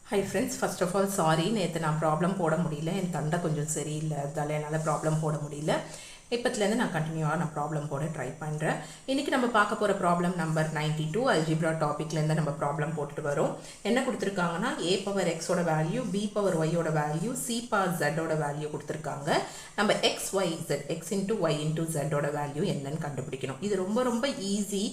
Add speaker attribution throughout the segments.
Speaker 1: Hi friends, first of all sorry நேத்து நான் problem போட முடியல என் தண்டை கொஞ்சம் சரியில்லை அதால என்னால் ப்ராப்ளம் போட முடியல இப்போத்துலேருந்து நான் கண்டினியூவாக நான் ப்ராப்ளம் போட ட்ரை பண்ணுறேன் இன்றைக்கி நம்ம பார்க்க போகிற ப்ராப்ளம் நம்பர் 92 அல்ஜிப்ரா டாப்பிக்லேருந்து நம்ம ப்ராப்ளம் போட்டுட்டு வரோம் என்ன கொடுத்துருக்காங்கன்னா a பவர் எக்ஸோட வேல்யூ b பவர் ஒய்யோட வேல்யூ c பவர் ஜெட்டோட வேல்யூ கொடுத்துருக்காங்க நம்ம x y z x into y into ஜெட்டோட வேல்யூ என்னன்னு கண்டுபிடிக்கணும் இது ரொம்ப ரொம்ப ஈஸி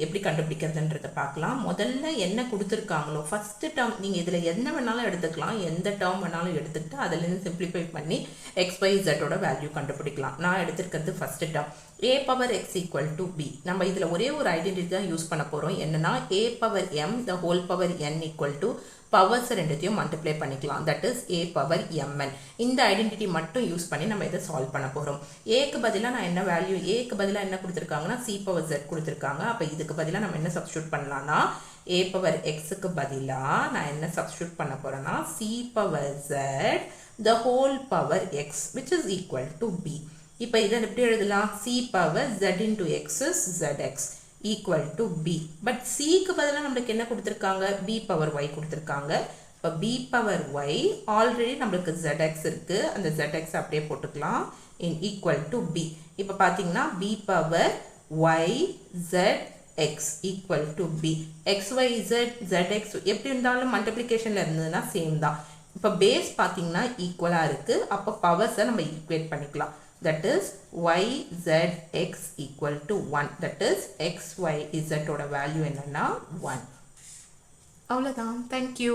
Speaker 1: எப்படி கண்டுபிடிக்கிறதுன்றதை பார்க்கலாம் முதல்ல என்ன கொடுத்துருக்காங்களோ ஃபஸ்ட்டு டேர்ம் நீங்கள் இதில் என்ன வேணாலும் எடுத்துக்கலாம் எந்த டேர்ம் வேணாலும் எடுத்துக்கிட்டு அதுலேருந்து சிம்பிளிஃபை பண்ணி எக்ஸ் ஒய் ஜெட்டோட வேல்யூ கண்டுபிடிக்கலாம் நான் எடுத்துருக்கிறது first term a power x equal to b நம்ம இதில் ஒரே ஒரு ஐடென்டிட்டி தான் யூஸ் பண்ண போகிறோம் என்னன்னா a power am the whole power n equal to powers ரெண்டுத்தையும் மல்டிப்ளை பண்ணிக்கலாம் that is a power mn இந்த ஐடென்டிட்டி மட்டும் யூஸ் பண்ணி நம்ம இதை சால்வ் பண்ண போகிறோம் ஏக்கு பதிலாக நான் என்ன வேல்யூ ஏக்கு பதிலாக என்ன கொடுத்துருக்காங்கன்னா c பவர் z கொடுத்துருக்காங்க அப்போ இதுக்கு பதிலாக நம்ம என்ன சப்ஸ்டியூட் பண்ணலாம்னா a பவர் எக்ஸுக்கு பதிலாக நான் என்ன சப்ஸ்டியூட் பண்ண போகிறேன்னா c பவர் z the whole power x which is equal to b இப்போ இதை எப்படி எழுதலாம் c பவர் z into x is zx equal to b but cக்கு பதிலாக நம்மளுக்கு என்ன கொடுத்துருக்காங்க b பவர் y கொடுத்துருக்காங்க இப்போ b பவர் y ஆல்ரெடி நம்மளுக்கு zx இருக்கு அந்த zx அப்படியே போட்டுக்கலாம் in equal to b இப்போ பார்த்தீங்கன்னா b power y z x equal to b x y z zx எப்படி இருந்தாலும் மல்டிப்ளிகேஷனில் இருந்ததுன்னா சேம் தான் இப்போ பேஸ் பார்த்தீங்கன்னா ஈக்குவலாக இருக்குது அப்போ பவர்ஸை நம்ம ஈக்குவேட் பண்ணிக்கலாம் that is y z x equal to 1 that is x y z ஓட வேல்யூ என்னன்னா 1 அவ்வளோதான் தேங்க்யூ